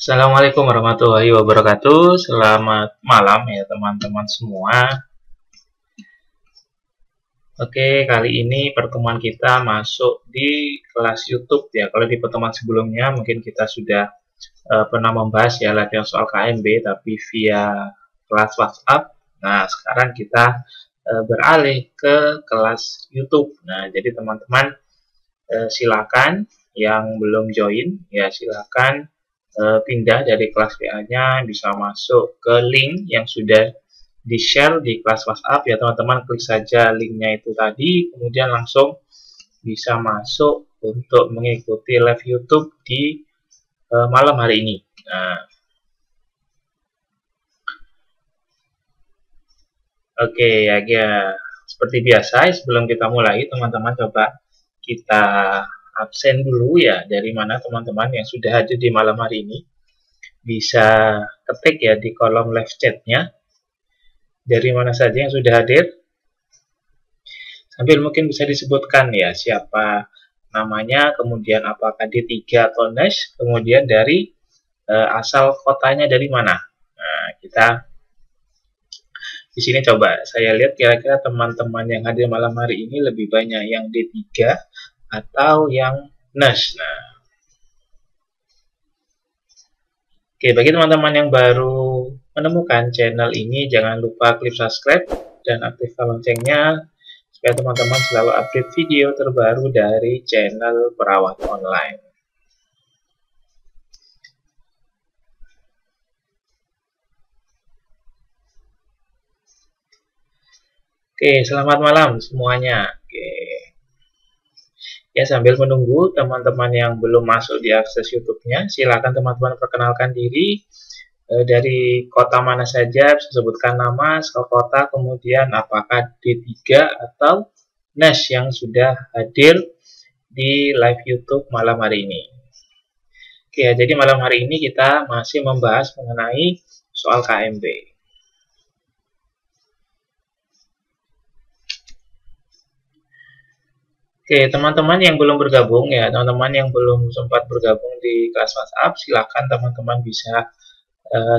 Assalamualaikum warahmatullahi wabarakatuh. Selamat malam ya teman-teman semua. Oke, kali ini pertemuan kita masuk di kelas YouTube ya. Kalau di pertemuan sebelumnya mungkin kita sudah pernah membahas ya latihan soal KMB tapi via kelas WhatsApp. Nah, sekarang kita beralih ke kelas YouTube. Nah, jadi teman-teman silakan yang belum join ya silakan pindah dari kelas VA-nya, bisa masuk ke link yang sudah di-share di kelas WhatsApp ya teman-teman. Klik saja linknya itu tadi, kemudian langsung bisa masuk untuk mengikuti live YouTube di malam hari ini. Nah, oke ya, seperti biasa sebelum kita mulai teman-teman coba kita absen dulu ya, dari mana teman-teman yang sudah hadir di malam hari ini. Bisa ketik ya di kolom live chatnya dari mana saja yang sudah hadir, sambil mungkin bisa disebutkan ya siapa namanya, kemudian apakah D3 atau NES, kemudian dari asal kotanya dari mana. Nah, kita di sini coba saya lihat kira-kira teman-teman yang hadir malam hari ini lebih banyak yang D3 atau yang NES. Nah, oke, bagi teman-teman yang baru menemukan channel ini, jangan lupa klik subscribe dan aktifkan loncengnya supaya teman-teman selalu update video terbaru dari channel Perawat Online. Oke, selamat malam semuanya. Oke. Ya, sambil menunggu teman-teman yang belum masuk di akses YouTube-nya, silakan teman-teman perkenalkan diri, dari kota mana saja, sebutkan nama, asal kota, kemudian apakah D3 atau NES yang sudah hadir di live YouTube malam hari ini. Oke, jadi malam hari ini kita masih membahas mengenai soal KMB. Oke, teman-teman yang belum bergabung ya, teman-teman yang belum sempat bergabung di kelas WhatsApp, silakan teman-teman bisa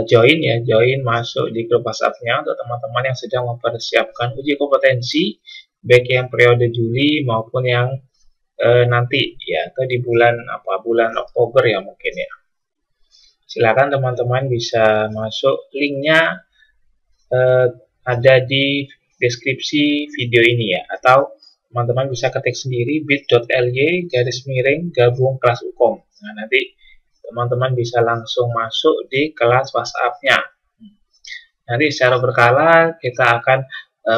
join ya, join masuk di grup WhatsApp-nya untuk teman-teman yang sedang mempersiapkan uji kompetensi, baik yang periode Juli maupun yang nanti ya, atau di bulan Oktober ya mungkin ya. Silakan teman-teman bisa masuk, linknya ada di deskripsi video ini ya, atau teman-teman bisa ketik sendiri bit.ly/gabung kelas UKOM. Nah, nanti teman-teman bisa langsung masuk di kelas WhatsApp-nya. Nanti secara berkala kita akan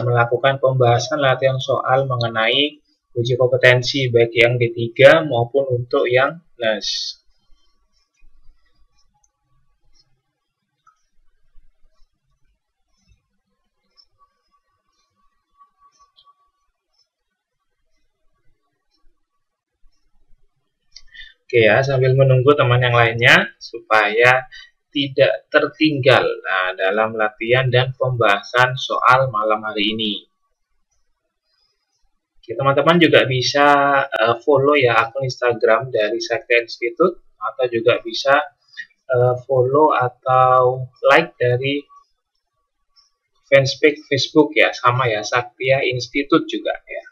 melakukan pembahasan latihan soal mengenai uji kompetensi baik yang D3 maupun untuk yang NES. Oke ya, sambil menunggu teman yang lainnya supaya tidak tertinggal dalam latihan dan pembahasan soal malam hari ini. Oke, teman-teman juga bisa follow ya akun Instagram dari Saktia Institute, atau juga bisa follow atau like dari fanspage Facebook ya, sama ya, Saktia Institute juga ya.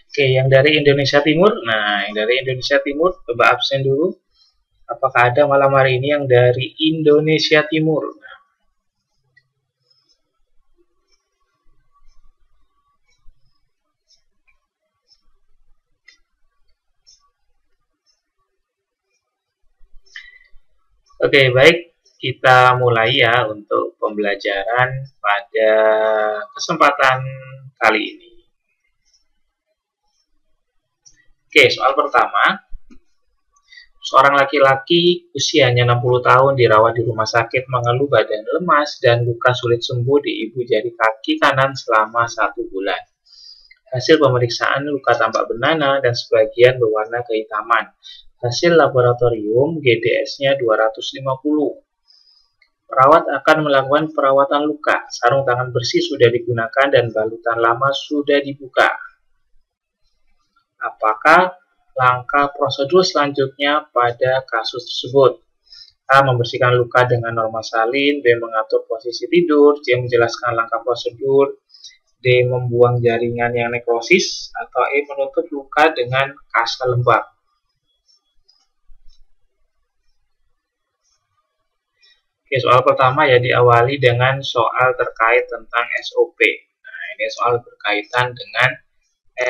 Oke, yang dari Indonesia Timur. Nah, yang dari Indonesia Timur, coba absen dulu. Apakah ada malam hari ini yang dari Indonesia Timur? Nah. Oke, baik. Kita mulai ya untuk pembelajaran pada kesempatan kali ini. Oke, soal pertama. Seorang laki-laki usianya 60 tahun dirawat di rumah sakit mengeluh badan lemas dan luka sulit sembuh di ibu jari kaki kanan selama 1 bulan. Hasil pemeriksaan luka tampak benana dan sebagian berwarna kehitaman. Hasil laboratorium GDS-nya 250. Perawat akan melakukan perawatan luka. Sarung tangan bersih sudah digunakan dan balutan lama sudah dibuka. Apakah langkah prosedur selanjutnya pada kasus tersebut? A. Membersihkan luka dengan normal salin. B. Mengatur posisi tidur. C. Menjelaskan langkah prosedur. D. Membuang jaringan yang nekrosis. Atau E. Menutup luka dengan kasa lembab. Oke, soal pertama ya diawali dengan soal terkait tentang SOP. Nah, ini soal berkaitan dengan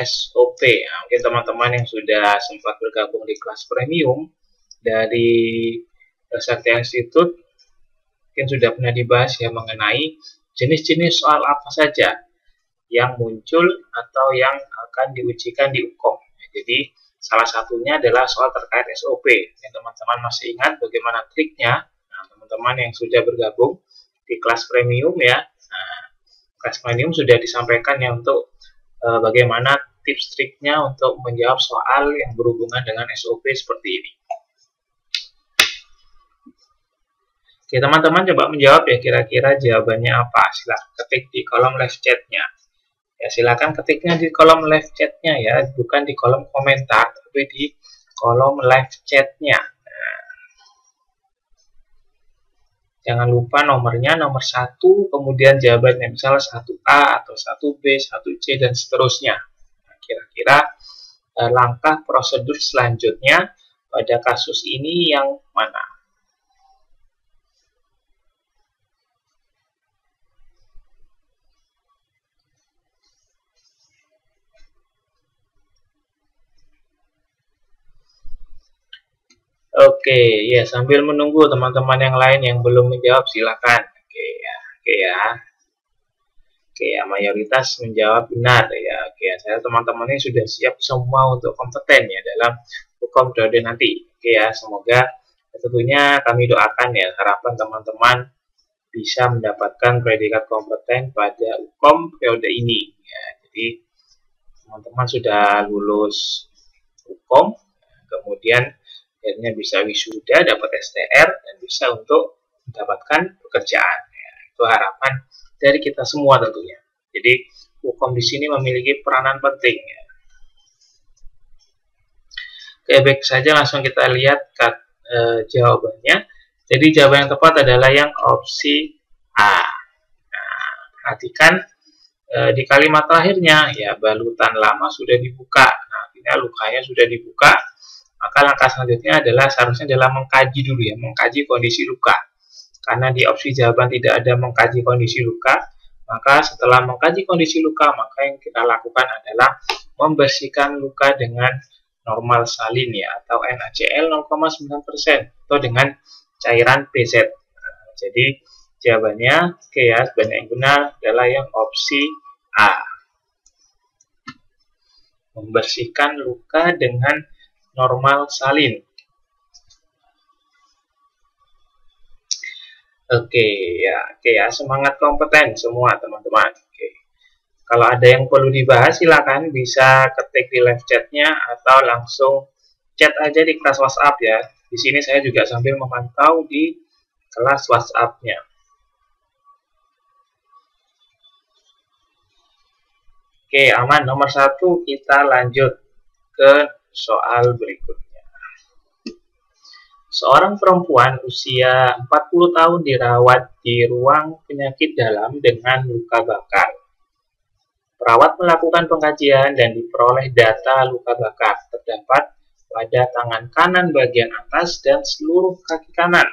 SOP. Nah, mungkin teman-teman yang sudah sempat bergabung di kelas premium dari Satya Institute mungkin sudah pernah dibahas ya mengenai jenis-jenis soal apa saja yang muncul atau yang akan diujikan di UKOM. Jadi salah satunya adalah soal terkait SOP. Yang teman-teman masih ingat bagaimana triknya? Nah, teman-teman yang sudah bergabung di kelas premium ya, nah, kelas premium sudah disampaikan ya untuk bagaimana tips triknya untuk menjawab soal yang berhubungan dengan SOP seperti ini. Oke, teman-teman coba menjawab ya kira-kira jawabannya apa. Silahkan ketik di kolom live chat-nya. Ya, silakan ketiknya di kolom live chat-nya ya, bukan di kolom komentar, tapi di kolom live chat-nya. Nah, jangan lupa nomornya, nomor 1, kemudian jawabannya, misalnya 1A atau 1B, 1C, dan seterusnya. Nah, kira-kira langkah prosedur selanjutnya pada kasus ini yang mana? Oke, ya sambil menunggu teman-teman yang lain yang belum menjawab silakan. Oke ya, mayoritas menjawab benar ya. Oke ya, saya teman-teman ini sudah siap semua untuk kompeten ya dalam hukum periode nanti. Oke ya, semoga tentunya kami doakan ya harapan teman-teman bisa mendapatkan predikat kompeten pada hukum periode ini. Ya, jadi teman-teman sudah lulus hukum, kemudian akhirnya bisa wisuda, dapat STR, dan bisa untuk mendapatkan pekerjaan. Ya, itu harapan dari kita semua tentunya. Jadi hukum di sini memiliki peranan penting. Ya. Oke, baik saja langsung kita lihat jawabannya. Jadi jawaban yang tepat adalah yang opsi A. Nah, perhatikan di kalimat terakhirnya ya balutan lama sudah dibuka. Nah, artinya lukanya sudah dibuka. Maka langkah selanjutnya adalah seharusnya adalah mengkaji dulu ya, mengkaji kondisi luka. Karena di opsi jawaban tidak ada mengkaji kondisi luka, maka setelah mengkaji kondisi luka, maka yang kita lakukan adalah membersihkan luka dengan normal salin ya, atau NaCl 0,9% atau dengan cairan BZ. Nah, jadi jawabannya oke ya, sebenarnya yang benar adalah yang opsi A. Membersihkan luka dengan normal salin. Oke ya, semangat kompeten semua teman-teman. Oke. Kalau ada yang perlu dibahas silakan bisa ketik di live chat-nya atau langsung chat aja di kelas WhatsApp ya. Di sini saya juga sambil memantau di kelas WhatsApp-nya. Oke, aman. Nomor 1 kita lanjut ke soal berikutnya. Seorang perempuan usia 40 tahun dirawat di ruang penyakit dalam dengan luka bakar. Perawat melakukan pengkajian dan diperoleh data luka bakar terdapat pada tangan kanan bagian atas dan seluruh kaki kanan.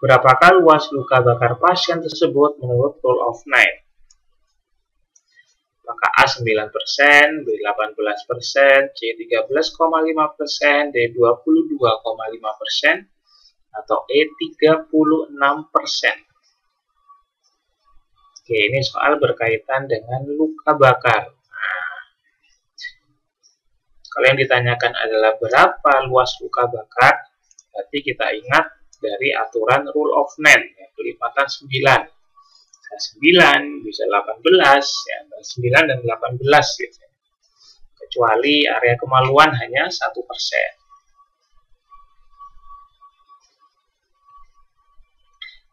Berapakah luas luka bakar pasien tersebut menurut rule of 9? Maka A 9%, B 18%, C 13,5%, D 22,5%, atau E 36%. Oke, ini soal berkaitan dengan luka bakar. Nah, kalau yang ditanyakan adalah berapa luas luka bakar, berarti kita ingat dari aturan rule of 9, ya, kelipatan 9. 9 bisa 18 ya, 9 dan 18 gitu. Kecuali area kemaluan hanya 1%.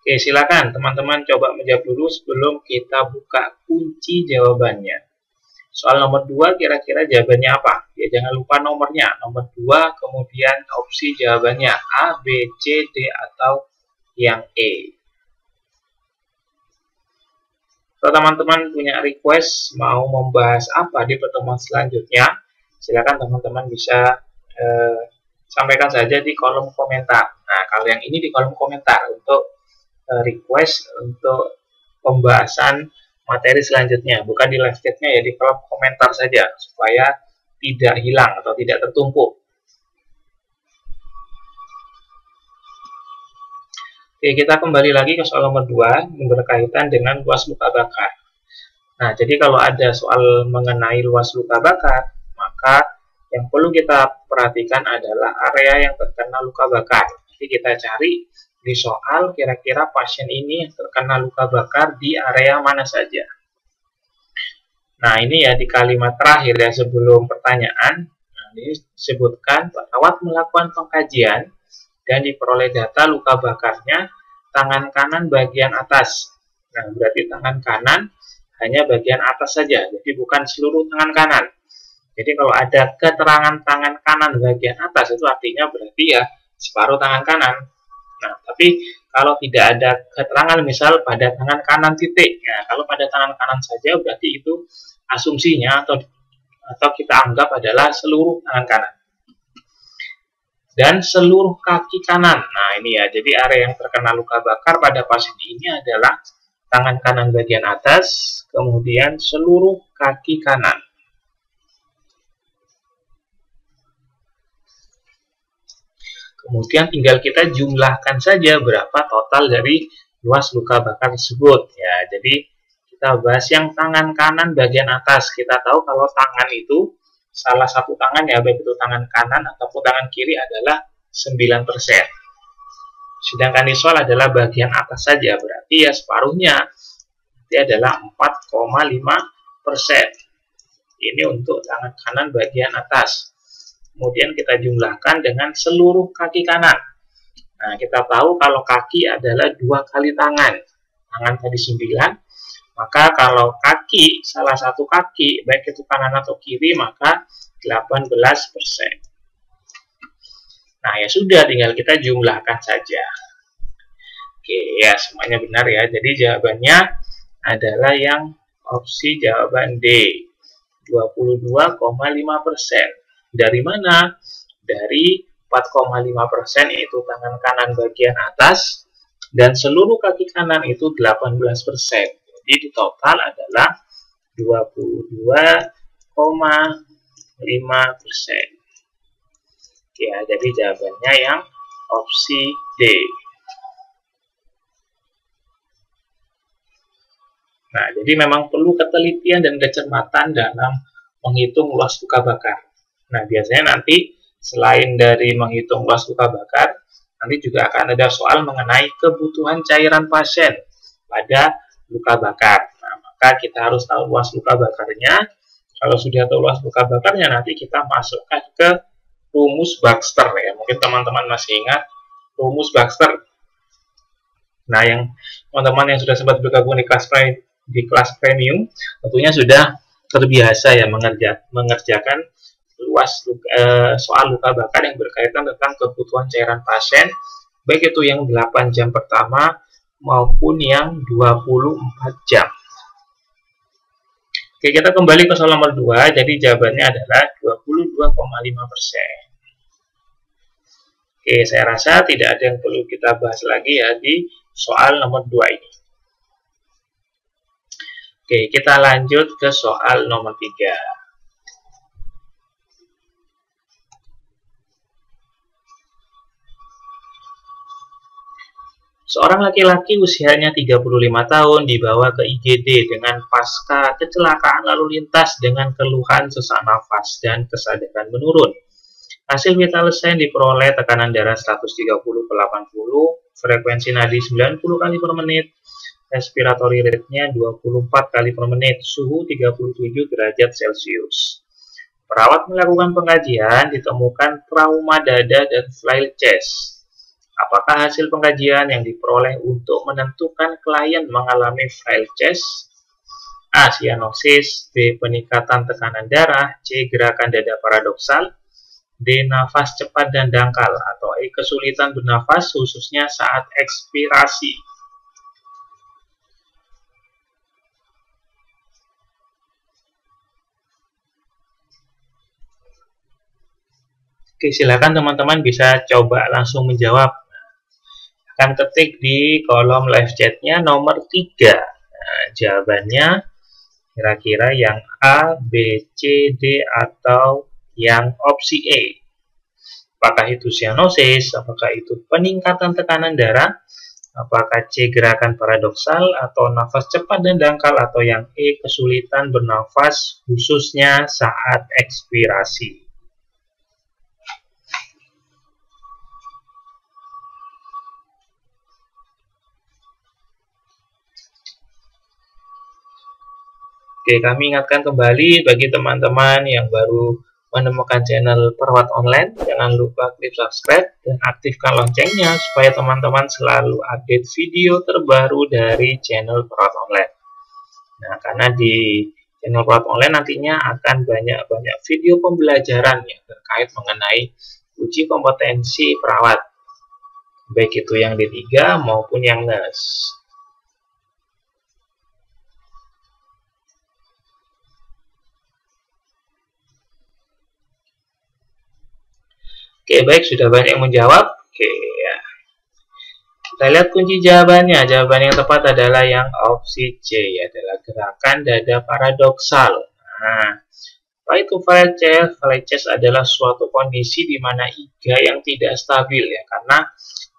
Oke, silakan teman-teman coba menjawab dulu sebelum kita buka kunci jawabannya. Soal nomor 2 kira-kira jawabannya apa? Ya jangan lupa nomornya. Nomor 2 kemudian opsi jawabannya A, B, C, D atau yang E. Kalau teman-teman punya request mau membahas apa di pertemuan selanjutnya, silakan teman-teman bisa sampaikan saja di kolom komentar. Nah, kalau yang ini di kolom komentar untuk request untuk pembahasan materi selanjutnya, bukan di live chat-nya ya, di kolom komentar saja supaya tidak hilang atau tidak tertumpuk. Oke, kita kembali lagi ke soal nomor 2 yang berkaitan dengan luas luka bakar. Nah, jadi kalau ada soal mengenai luas luka bakar, maka yang perlu kita perhatikan adalah area yang terkena luka bakar. Jadi kita cari di soal kira-kira pasien ini terkena luka bakar di area mana saja. Nah, ini ya di kalimat terakhir ya sebelum pertanyaan. Nah, ini disebutkan perawat melakukan pengkajian dan diperoleh data luka bakarnya tangan kanan bagian atas. Nah, berarti tangan kanan hanya bagian atas saja, jadi bukan seluruh tangan kanan. Jadi kalau ada keterangan tangan kanan bagian atas itu artinya berarti ya separuh tangan kanan. Nah, tapi kalau tidak ada keterangan misal pada tangan kanan titik, nah kalau pada tangan kanan saja berarti itu asumsinya atau kita anggap adalah seluruh tangan kanan. Dan seluruh kaki kanan. Nah, ini ya, jadi area yang terkena luka bakar pada pasien ini adalah tangan kanan bagian atas, kemudian seluruh kaki kanan. Kemudian tinggal kita jumlahkan saja berapa total dari luas luka bakar tersebut. Ya, jadi kita bahas yang tangan kanan bagian atas. Kita tahu kalau tangan itu salah satu tangan ya, baik itu tangan kanan ataupun tangan kiri adalah 9%. Sedangkan di soal adalah bagian atas saja, berarti ya separuhnya nanti adalah 4,5%. Ini untuk tangan kanan bagian atas. Kemudian kita jumlahkan dengan seluruh kaki kanan. Nah, kita tahu kalau kaki adalah 2 kali tangan. Tangan tadi 9, maka kalau kaki, salah satu kaki, baik itu kanan atau kiri, maka 18%. Nah, ya sudah, tinggal kita jumlahkan saja. Oke, ya semuanya benar ya. Jadi jawabannya adalah yang opsi jawaban D, 22,5%. Dari mana? Dari 4,5% yaitu tangan kanan bagian atas dan seluruh kaki kanan itu 18%. Jadi di total adalah 22,5%. Ya, jadi jawabannya yang opsi D. Nah, jadi memang perlu ketelitian dan kecermatan dalam menghitung luas luka bakar. Nah, biasanya nanti selain dari menghitung luas luka bakar, nanti juga akan ada soal mengenai kebutuhan cairan pasien pada luka bakar. Nah, maka kita harus tahu luas luka bakarnya. Kalau sudah tahu luas luka bakarnya, nanti kita masukkan ke rumus Baxter ya. Mungkin teman-teman masih ingat rumus Baxter. Nah, yang teman-teman yang sudah sempat bergabung di kelas premium tentunya sudah terbiasa ya mengerjakan soal luka bakar yang berkaitan tentang kebutuhan cairan pasien, baik itu yang 8 jam pertama maupun yang 24 jam. Oke, kita kembali ke soal nomor 2, jadi jawabannya adalah 22,5%. Oke, saya rasa tidak ada yang perlu kita bahas lagi ya di soal nomor 2 ini. Oke, kita lanjut ke soal nomor 3. Seorang laki-laki usianya 35 tahun dibawa ke IGD dengan pasca kecelakaan lalu lintas dengan keluhan sesak nafas dan kesadaran menurun. Hasil vital sign diperoleh tekanan darah 130/80, frekuensi nadi 90 kali per menit, respiratory rate-nya 24 kali per menit, suhu 37 derajat Celcius. Perawat melakukan pengkajian, ditemukan trauma dada dan flail chest. Apakah hasil pengkajian yang diperoleh untuk menentukan klien mengalami flail chest? A. Sianosis, B. Peningkatan tekanan darah, C. Gerakan dada paradoksal, D. Nafas cepat dan dangkal, atau E. Kesulitan bernafas khususnya saat ekspirasi. Oke, silakan teman-teman bisa coba langsung menjawab. Akan ketik di kolom live chatnya nomor 3. Nah, jawabannya kira-kira yang A, B, C, D, atau yang opsi E. Apakah itu sianosis, apakah itu peningkatan tekanan darah, apakah C. Gerakan paradoksal, atau nafas cepat dan dangkal, atau yang E. Kesulitan bernafas khususnya saat ekspirasi. Oke, kami ingatkan kembali bagi teman-teman yang baru menemukan channel Perawat Online, jangan lupa klik subscribe dan aktifkan loncengnya supaya teman-teman selalu update video terbaru dari channel Perawat Online. Nah, karena di channel Perawat Online nantinya akan banyak video pembelajaran yang terkait mengenai uji kompetensi perawat, baik itu yang D3 maupun yang NES. Oke, baik, sudah banyak yang menjawab. Oke, ya. Kita lihat kunci jawabannya. Jawaban yang tepat adalah yang opsi C, adalah gerakan dada paradoksal. Nah, apa itu VLCS? VLCS adalah suatu kondisi di mana iga yang tidak stabil, ya, karena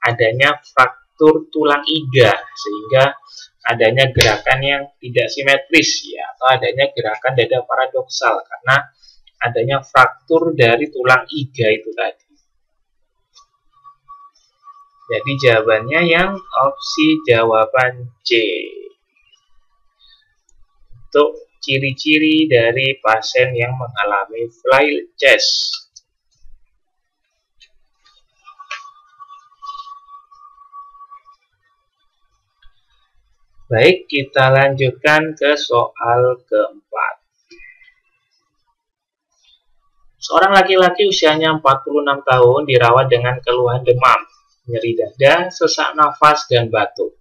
adanya fraktur tulang iga, sehingga adanya gerakan yang tidak simetris, ya, atau adanya gerakan dada paradoksal karena adanya fraktur dari tulang iga itu tadi. Jadi jawabannya yang opsi jawaban C. Untuk ciri-ciri dari pasien yang mengalami VLCS. Baik, kita lanjutkan ke soal keempat. Seorang laki-laki usianya 46 tahun dirawat dengan keluhan demam, nyeri dada, sesak nafas, dan batuk.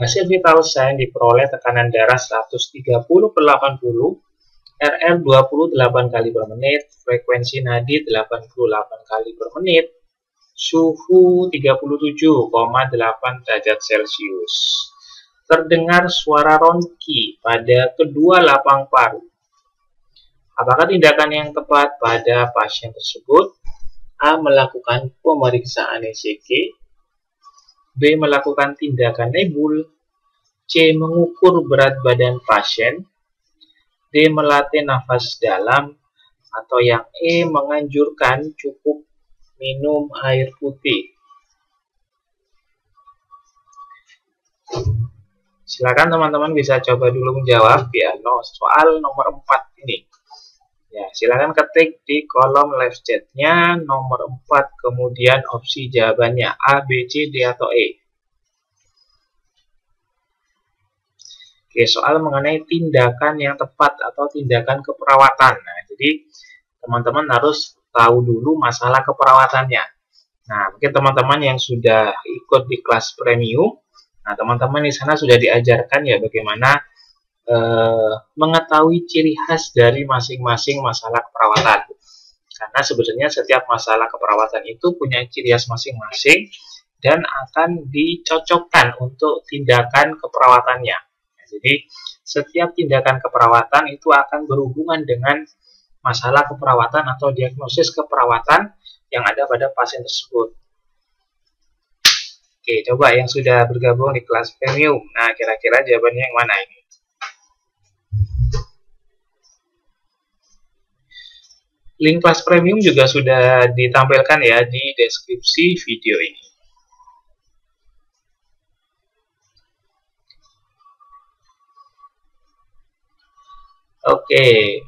Hasil vital sign diperoleh tekanan darah 130/80, RR 28 kali per menit, frekuensi nadi 88 kali per menit, suhu 37,8 derajat Celcius. Terdengar suara ronki pada kedua lapang paru. Apakah tindakan yang tepat pada pasien tersebut? A. Melakukan pemeriksaan ECG, B. Melakukan tindakan nebul, C. Mengukur berat badan pasien, D. Melatih nafas dalam, atau yang E. Menganjurkan cukup minum air putih. Silakan teman-teman bisa coba dulu menjawab ya, soal nomor 4 ini. Ya, silakan ketik di kolom live chatnya nomor 4, kemudian opsi jawabannya A, B, C, D, atau E. Oke, soal mengenai tindakan yang tepat atau tindakan keperawatan. Nah, jadi teman-teman harus tahu dulu masalah keperawatannya. Nah, mungkin teman-teman yang sudah ikut di kelas premium, nah teman-teman di sana sudah diajarkan ya bagaimana mengetahui ciri khas dari masing-masing masalah keperawatan. Karena sebenarnya setiap masalah keperawatan itu punya ciri khas masing-masing dan akan dicocokkan untuk tindakan keperawatannya. Jadi setiap tindakan keperawatan itu akan berhubungan dengan masalah keperawatan atau diagnosis keperawatan yang ada pada pasien tersebut. Oke, coba yang sudah bergabung di kelas premium. Nah, kira-kira jawabannya yang mana ini? Link kelas premium juga sudah ditampilkan ya di deskripsi video ini. Oke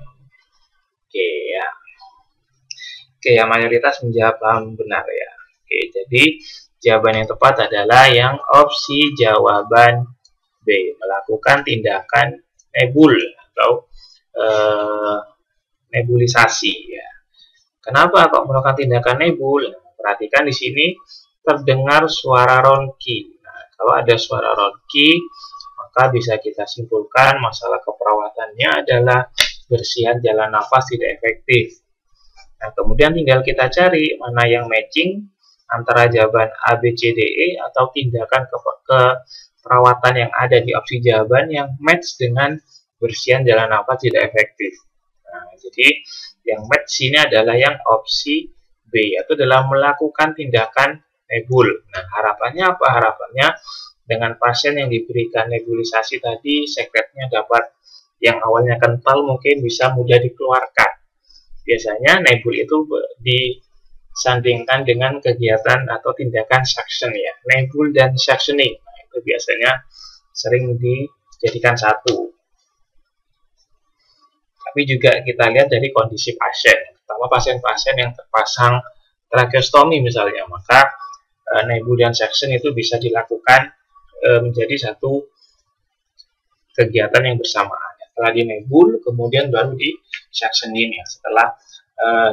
ya. Oke ya, mayoritas menjawab benar ya. Oke, jadi jawaban yang tepat adalah yang opsi jawaban B, melakukan tindakan nebul atau nebulisasi ya. Kenapa kok melakukan tindakan nebul? Perhatikan di sini terdengar suara ronki. Nah, kalau ada suara ronki, maka bisa kita simpulkan masalah keperawatannya adalah bersihan jalan nafas tidak efektif. Nah, kemudian tinggal kita cari mana yang matching antara jawaban A, B, C, D, E atau tindakan keperawatan yang ada di opsi jawaban yang match dengan bersihan jalan nafas tidak efektif. Nah, jadi yang match ini adalah yang opsi B, yaitu dalam melakukan tindakan nebul. Nah, harapannya apa? Harapannya dengan pasien yang diberikan nebulisasi tadi, sekretnya dapat yang awalnya kental mungkin bisa mudah dikeluarkan. Biasanya nebul itu disandingkan dengan kegiatan atau tindakan suction ya. Nebul dan suctioning, nah, itu biasanya sering dijadikan satu. Tapi juga kita lihat dari kondisi pasien, terutama pasien-pasien yang terpasang tracheostomi misalnya, maka nebul dan suction itu bisa dilakukan menjadi satu kegiatan yang bersamaan. Setelah di nebul, kemudian baru di suctioning ya. Setelah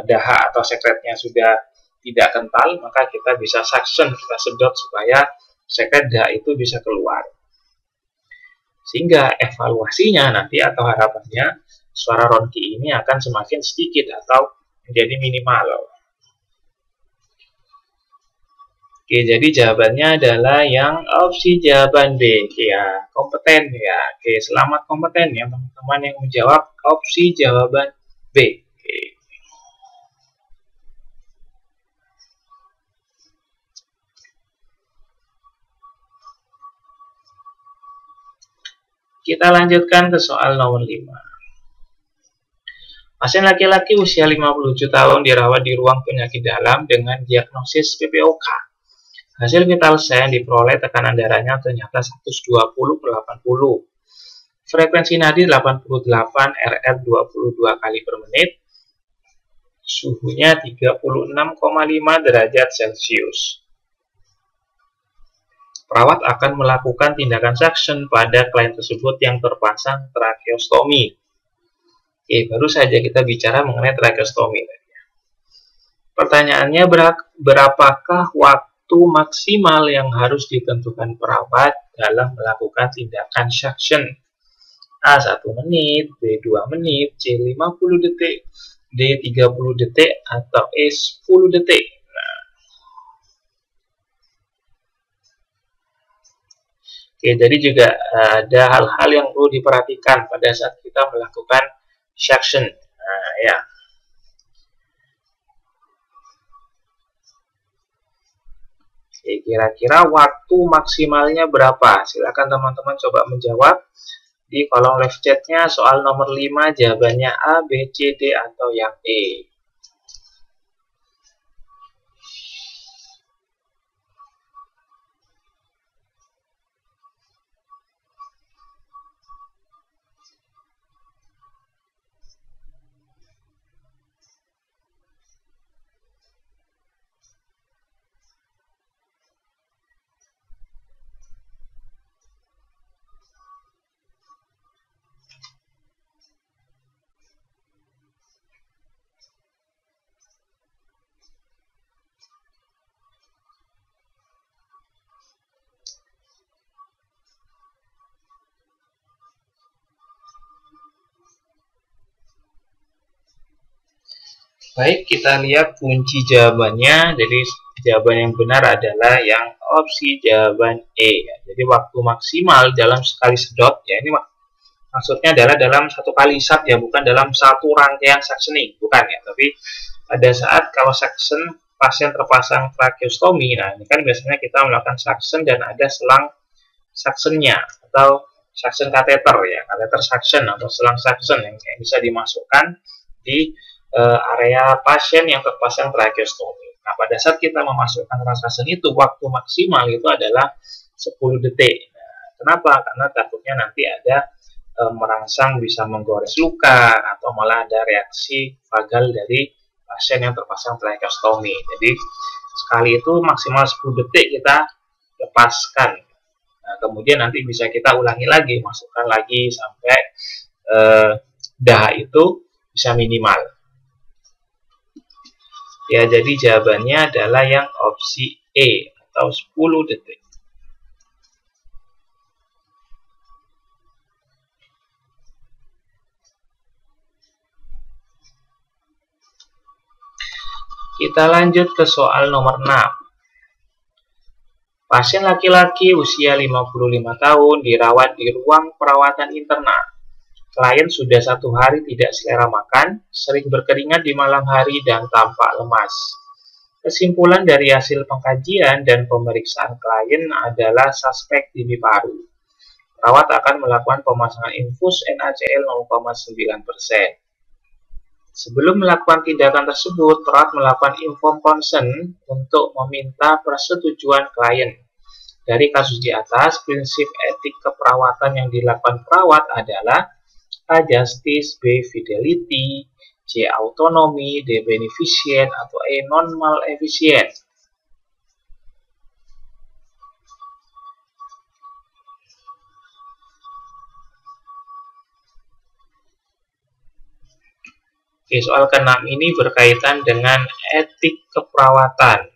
dahak atau sekretnya sudah tidak kental, maka kita bisa suction, kita sedot supaya sekret dahak itu bisa keluar. Sehingga evaluasinya nanti atau harapannya suara ronki ini akan semakin sedikit atau menjadi minimal. Oke, jadi jawabannya adalah yang opsi jawaban B. Oke, ya, kompeten ya. Oke, selamat kompeten ya teman-teman yang menjawab opsi jawaban B. Oke. Kita lanjutkan ke soal nomor 5. Pasien laki-laki usia 57 tahun dirawat di ruang penyakit dalam dengan diagnosis PPOK. Hasil vital sign diperoleh tekanan darahnya ternyata 120/80. Frekuensi nadi 88 RR 22 kali per menit. Suhunya 36,5 derajat Celcius. Perawat akan melakukan tindakan suction pada klien tersebut yang terpasang tracheostomi. Oke, baru saja kita bicara mengenai tracheostomi. Pertanyaannya, berapakah waktu maksimal yang harus ditentukan perawat dalam melakukan tindakan suction? A 1 menit, B 2 menit, C 50 detik, D 30 detik, atau E 10 detik. Nah. Oke, jadi juga ada hal-hal yang perlu diperhatikan pada saat kita melakukan suction. Nah, ya. Kira-kira waktu maksimalnya berapa? Silakan teman-teman coba menjawab di kolom live chatnya. Soal nomor 5 jawabannya A, B, C, D, atau yang E. Baik, kita lihat kunci jawabannya. Jadi jawaban yang benar adalah yang opsi jawaban E. Jadi waktu maksimal dalam sekali sedot, ya ini maksudnya adalah dalam satu kali sat ya, bukan dalam satu rangkaian suctioning, bukan ya. Tapi pada saat kalau suction pasien terpasang tracheostomi, nah ini kan biasanya kita melakukan suction dan ada selang suctionnya atau suction kateter ya, kateter suction atau selang suction yang bisa dimasukkan di area pasien yang terpasang tracheostomi. Nah, pada saat kita memasukkan suction itu, waktu maksimal itu adalah 10 detik. Nah, kenapa? Karena takutnya nanti ada merangsang bisa menggores luka atau malah ada reaksi vagal dari pasien yang terpasang tracheostomi. Jadi sekali itu maksimal 10 detik kita lepaskan. Nah, kemudian nanti bisa kita ulangi lagi, masukkan lagi sampai DAH itu bisa minimal. Ya, jadi jawabannya adalah yang opsi E atau 10 detik. Kita lanjut ke soal nomor 6. Pasien laki-laki usia 55 tahun dirawat di ruang perawatan internal. Klien sudah 1 hari tidak selera makan, sering berkeringat di malam hari, dan tampak lemas. Kesimpulan dari hasil pengkajian dan pemeriksaan klien adalah suspek TB paru. Perawat akan melakukan pemasangan infus NaCl 0,9%. Sebelum melakukan tindakan tersebut, perawat melakukan informed consent untuk meminta persetujuan klien. Dari kasus di atas, prinsip etik keperawatan yang dilakukan perawat adalah A. Justice, B. Fidelity, C. Autonomy, D. Beneficient, atau E. Non-Maleficient. Oke, soal ke-6 ini berkaitan dengan etik keperawatan.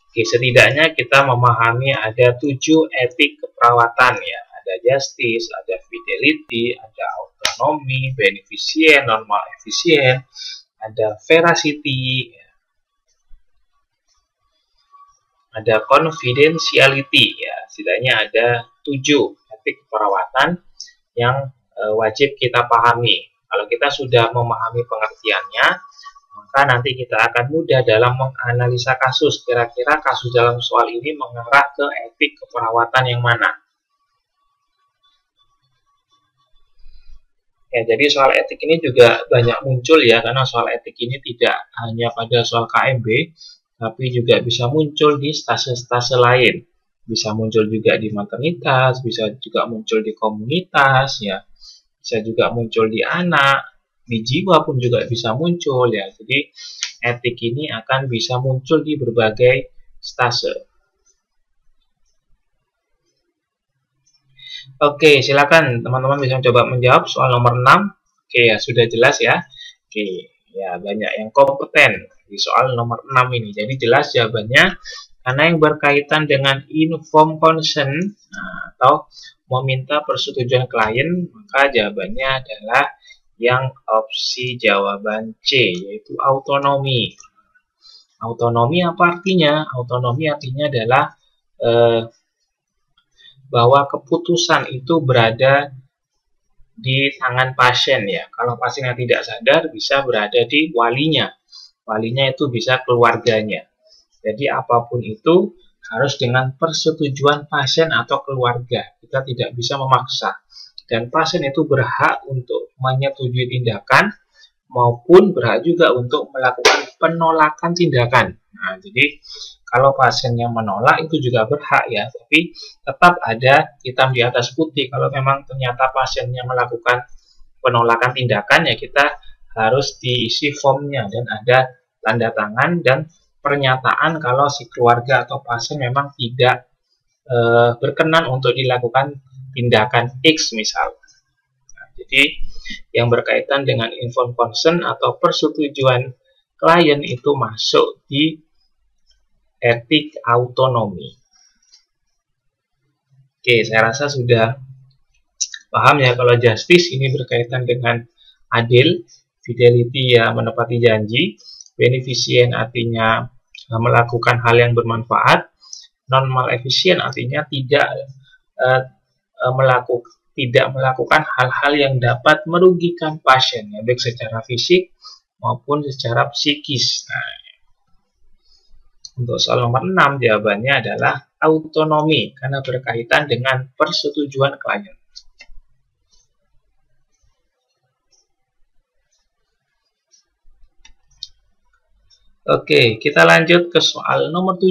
Oke, setidaknya kita memahami ada 7 etik keperawatan ya. Ada justice, ada fidelity, ada autonomy, beneficient, normal efficient, ada veracity, ada confidentiality ya. Setidaknya ada 7 etik keperawatan yang wajib kita pahami. Kalau kita sudah memahami pengertiannya, maka nanti kita akan mudah dalam menganalisa kasus. Kira-kira kasus dalam soal ini mengarah ke etik keperawatan yang mana? Ya, jadi soal etik ini juga banyak muncul ya, karena soal etik ini tidak hanya pada soal KMB, tapi juga bisa muncul di stase-stase lain. Bisa muncul juga di maternitas, bisa juga muncul di komunitas, ya, bisa juga muncul di anak, di jiwa pun juga bisa muncul ya. Jadi etik ini akan bisa muncul di berbagai stase. Oke, silakan teman-teman bisa coba menjawab soal nomor 6. Oke, ya sudah jelas ya. Oke, ya banyak yang kompeten di soal nomor 6 ini. Jadi jelas jawabannya karena yang berkaitan dengan informed consent atau meminta persetujuan klien, maka jawabannya adalah yang opsi jawaban C, yaitu autonomi. Autonomi apa artinya? Autonomi artinya adalah bahwa keputusan itu berada di tangan pasien ya. Kalau pasiennya tidak sadar, bisa berada di walinya. Walinya itu bisa keluarganya. Jadi apapun itu harus dengan persetujuan pasien atau keluarga. Kita tidak bisa memaksa. Dan pasien itu berhak untuk menyetujui tindakan maupun berhak juga untuk melakukan penolakan tindakan. Nah, jadi kalau pasiennya menolak itu juga berhak ya, tapi tetap ada hitam di atas putih. Kalau memang ternyata pasiennya melakukan penolakan tindakan, ya kita harus diisi formnya dan ada tanda tangan dan pernyataan kalau si keluarga atau pasien memang tidak berkenan untuk dilakukan tindakan X misal. Nah, jadi yang berkaitan dengan informed consent atau persetujuan klien itu masuk di etik autonomi. Oke, saya rasa sudah paham ya kalau justice ini berkaitan dengan adil, fidelity ya menepati janji, beneficient artinya melakukan hal yang bermanfaat, non-maleficient artinya tidak melakukan hal-hal yang dapat merugikan pasien, ya, baik secara fisik maupun secara psikis. Nah, untuk soal nomor 6 jawabannya adalah autonomi karena berkaitan dengan persetujuan klien. Oke, kita lanjut ke soal nomor 7.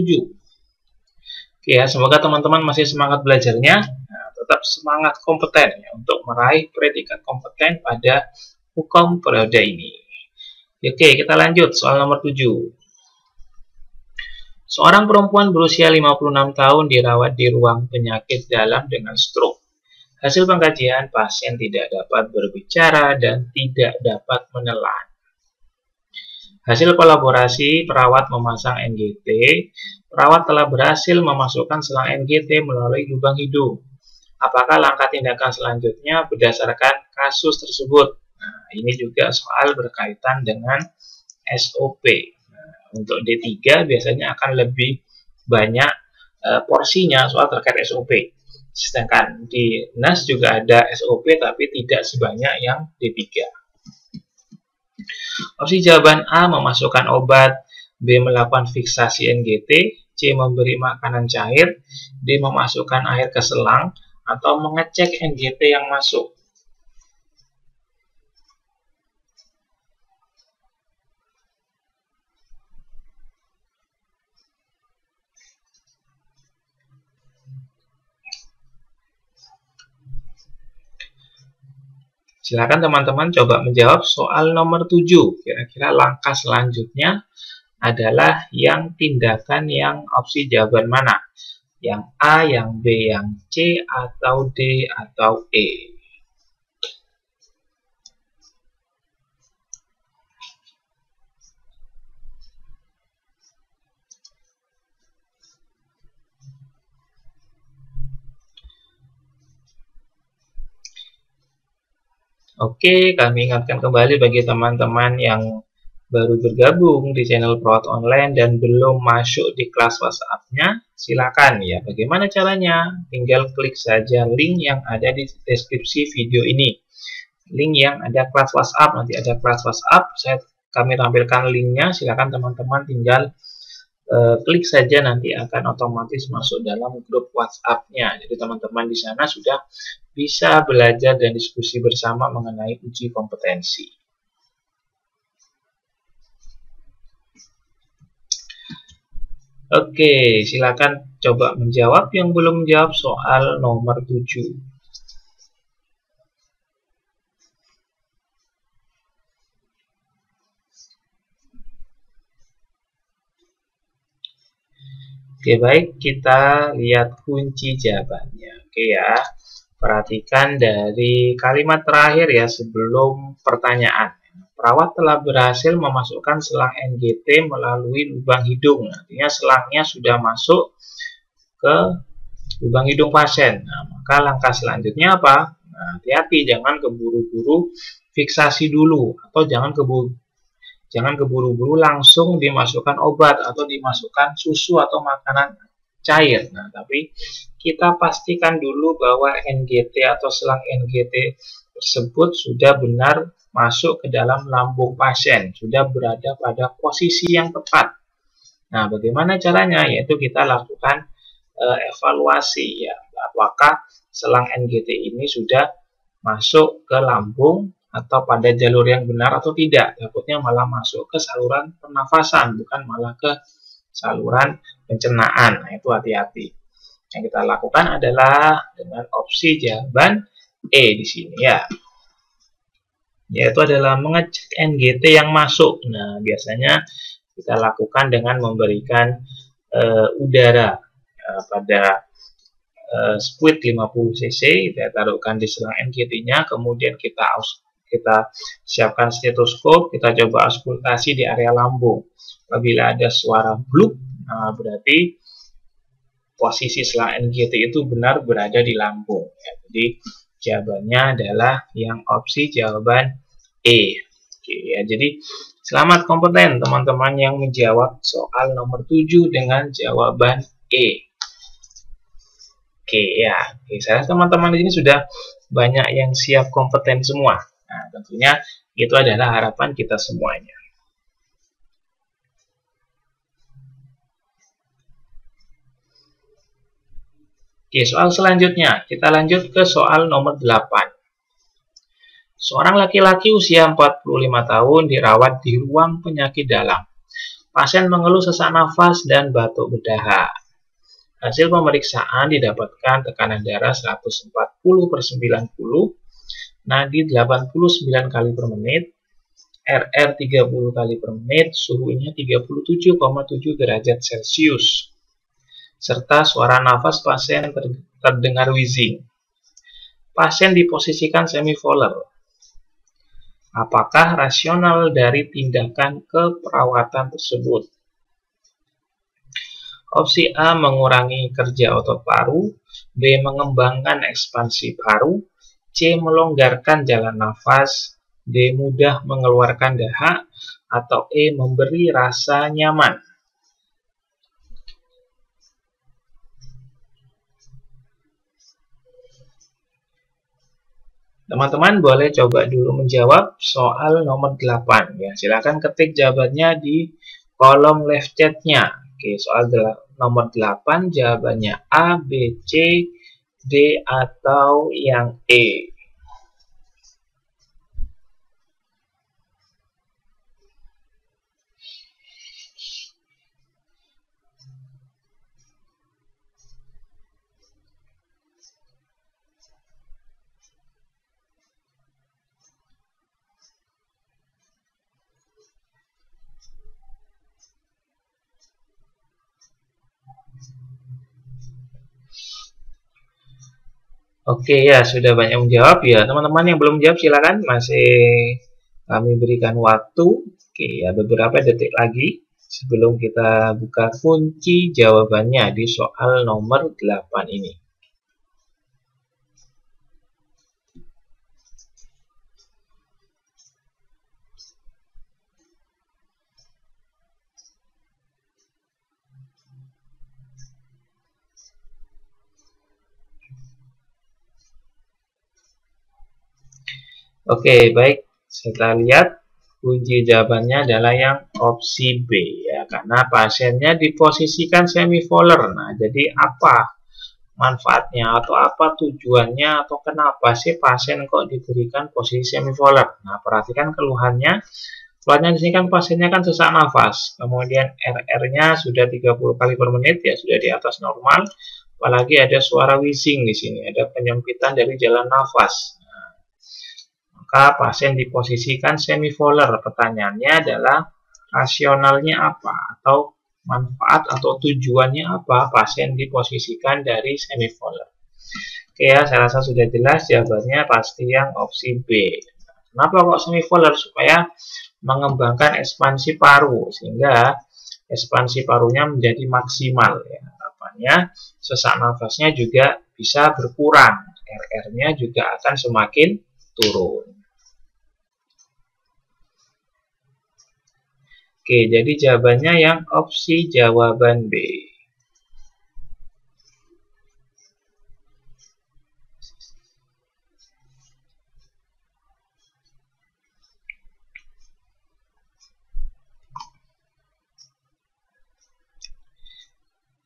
Oke ya, semoga teman-teman masih semangat belajarnya. Nah, tetap semangat kompeten ya, untuk meraih predikat kompeten pada hukum periode ini. Oke, kita lanjut soal nomor 7. Seorang perempuan berusia 56 tahun dirawat di ruang penyakit dalam dengan stroke. Hasil pengkajian, pasien tidak dapat berbicara dan tidak dapat menelan. Hasil kolaborasi, perawat memasang NGT. Perawat telah berhasil memasukkan selang NGT melalui lubang hidung. Apakah langkah tindakan selanjutnya berdasarkan kasus tersebut? Nah, ini juga soal berkaitan dengan SOP. Untuk D3 biasanya akan lebih banyak porsinya soal terkait SOP. Sedangkan di NAS juga ada SOP tapi tidak sebanyak yang D3. Opsi jawaban A memasukkan obat, B melakukan fiksasi NGT, C memberi makanan cair, D memasukkan air ke selang, atau mengecek NGT yang masuk. Silakan teman-teman coba menjawab soal nomor 7. Kira-kira langkah selanjutnya adalah yang tindakan yang opsi jawaban mana? Yang A, yang B, yang C, atau D, atau E? Oke, kami ingatkan kembali bagi teman-teman yang baru bergabung di channel Perawat Online dan belum masuk di kelas WhatsApp-nya, silakan ya. Bagaimana caranya? Tinggal klik saja link yang ada di deskripsi video ini. Link yang ada kelas WhatsApp, nanti ada kelas WhatsApp, kami tampilkan linknya, silakan teman-teman tinggal klik saja, nanti akan otomatis masuk dalam grup WhatsApp-nya. Jadi teman-teman di sana sudah bisa belajar dan diskusi bersama mengenai uji kompetensi. Oke, silakan coba menjawab yang belum menjawab soal nomor 7. Oke, baik, kita lihat kunci jawabannya. Oke ya, perhatikan dari kalimat terakhir ya sebelum pertanyaan. Perawat telah berhasil memasukkan selang NGT melalui lubang hidung. Artinya selangnya sudah masuk ke lubang hidung pasien. Nah, maka langkah selanjutnya apa? Nah, hati-hati, jangan keburu-buru fiksasi dulu, atau jangan keburu-buru langsung dimasukkan obat atau dimasukkan susu atau makanan cair. Nah, tapi kita pastikan dulu bahwa NGT atau selang NGT tersebut sudah benar masuk ke dalam lambung pasien, sudah berada pada posisi yang tepat. Nah, bagaimana caranya? Yaitu kita lakukan evaluasi ya, apakah selang NGT ini sudah masuk ke lambung atau pada jalur yang benar atau tidak. Takutnya malah masuk ke saluran pernafasan, bukan malah ke saluran pencernaan. Nah, itu hati-hati. Yang kita lakukan adalah dengan opsi jawaban E di sini ya. Yaitu adalah mengecek NGT yang masuk. Nah, biasanya kita lakukan dengan memberikan udara pada squid 50 cc, kita taruhkan di selang NGT-nya, kemudian kita siapkan stetoskop, kita coba auskultasi di area lambung. Apabila ada suara bluk, nah berarti posisi selang NGT itu benar berada di lambung. Ya, jadi jawabannya adalah yang opsi jawaban E. Oke, ya, jadi selamat kompeten teman-teman yang menjawab soal nomor 7 dengan jawaban E. Oke ya, oke, saya teman-teman di sini sudah banyak yang siap kompeten semua. Nah, tentunya itu adalah harapan kita semuanya. Oke, soal selanjutnya, kita lanjut ke soal nomor 8. Seorang laki-laki usia 45 tahun dirawat di ruang penyakit dalam. Pasien mengeluh sesak nafas dan batuk berdahak. Hasil pemeriksaan didapatkan tekanan darah 140/90, nadi 89 kali per menit, RR 30 kali per menit, suhunya 37,7 derajat Celcius. Serta suara nafas pasien terdengar wheezing. Pasien diposisikan semivolar. Apakah rasional dari tindakan keperawatan tersebut? Opsi A mengurangi kerja otot paru, B mengembangkan ekspansi paru, C melonggarkan jalan nafas, D mudah mengeluarkan dahak, atau E memberi rasa nyaman. Teman-teman boleh coba dulu menjawab soal nomor 8 ya. Silakan ketik jawabannya di kolom live chat-nya. Oke, soal nomor 8 jawabannya A, B, C, D, atau yang E. Oke ya, sudah banyak menjawab ya. Teman-teman yang belum jawab silakan, masih kami berikan waktu. Oke ya, beberapa detik lagi sebelum kita buka kunci jawabannya di soal nomor 8 ini. Oke, baik. Kita lihat kunci jawabannya adalah yang opsi B ya, karena pasiennya diposisikan semivolar. Nah, jadi apa manfaatnya atau apa tujuannya atau kenapa sih pasien kok diberikan posisi semivolar? Nah, perhatikan keluhannya. Keluhannya di sini kan pasiennya kan sesak nafas. Kemudian RR-nya sudah 30 kali per menit ya, sudah di atas normal. Apalagi ada suara wheezing di sini, ada penyempitan dari jalan nafas. Maka pasien diposisikan semivolar. Pertanyaannya adalah rasionalnya apa atau manfaat atau tujuannya apa pasien diposisikan dari semivolar. Oke ya, saya rasa sudah jelas jawabannya pasti yang opsi B. Kenapa kok semivolar? Supaya mengembangkan ekspansi paru sehingga ekspansi parunya menjadi maksimal ya. Harapannya sesak nafasnya juga bisa berkurang. RR-nya juga akan semakin turun. Oke, jadi jawabannya yang opsi jawaban B.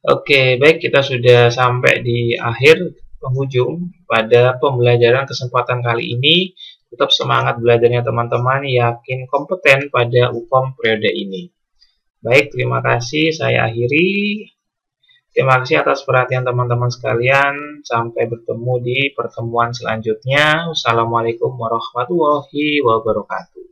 Oke, baik, kita sudah sampai di akhir penghujung pada pembelajaran kesempatan kali ini. Tetap semangat belajarnya teman-teman, yakin kompeten pada UKOM periode ini. Baik, terima kasih, saya akhiri. Terima kasih atas perhatian teman-teman sekalian. Sampai bertemu di pertemuan selanjutnya. Wassalamualaikum warahmatullahi wabarakatuh.